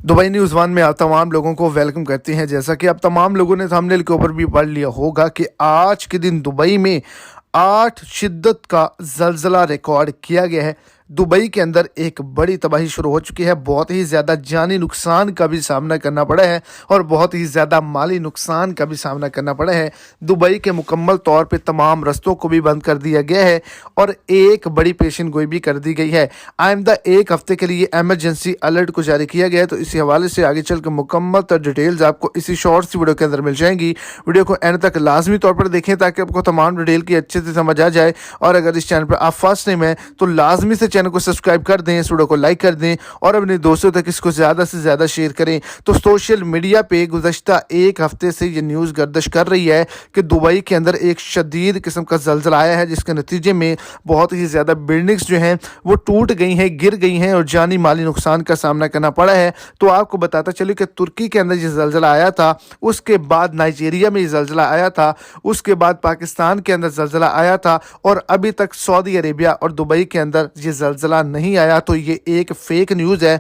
Dubai news one में आप तमाम लोगों को वेलकम करते हैं। जैसा कि आप तमाम लोगों ने थंबनेल के ऊपर भी पढ़ लिया होगा कि आज के दिन दुबई में 8 शिद्दत का ज़लज़ला रिकॉर्ड किया गया है। दुबई के अंदर एक बड़ी तबाही शुरू हो चुकी है। बहुत ही ज़्यादा जानी नुकसान का भी सामना करना पड़ा है और बहुत ही ज़्यादा माली नुकसान का भी सामना करना पड़ा है। दुबई के मुकम्मल तौर पे तमाम रस्तों को भी बंद कर दिया गया है और एक बड़ी पेशन गोई भी कर दी गई है। आइंदा एक हफ्ते के लिए एमरजेंसी अलर्ट को जारी किया गया है। तो इसी हवाले से आगे चल के मुकम्मल तर डिटेल्स आपको इसी शॉर्ट सी वीडियो के अंदर मिल जाएंगी। वीडियो को एंड तक लाजमी तौर पर देखें ताकि आपको तमाम डिटेल की अच्छे से समझ आ जाए। और अगर इस चैनल पर आप फर्स्ट टाइम है तो लाजमी से चैनल को सब्सक्राइब कर दें, इस वीडियो को लाइक कर दें और अपने दोस्तों तक इसको ज़्यादा से ज़्यादा शेयर करें। तो सोशल मीडिया पे गुज़श्ता एक हफ्ते से ये न्यूज़ गर्दिश कर रही है कि दुबई के अंदर एक शदीद किस्म का ज़लज़ला आया है, जिसके नतीजे में बहुत ही ज़्यादा बिल्डिंग्स जो हैं वो टूट गई हैं, गिर गई हैं और जानी माली नुकसान का सामना करना पड़ा है। तो आपको बताता चलिए कि तुर्की के अंदर ये ज़लज़ला आया था, उसके बाद नाइजीरिया में ये ज़लज़ला आया था, उसके बाद पाकिस्तान के अंदर ज़लज़ला आया था और अभी तक सऊदी अरेबिया और दुबई के अंदर ये ज़लज़ला नहीं आया। तो ये एक फेक न्यूज़ है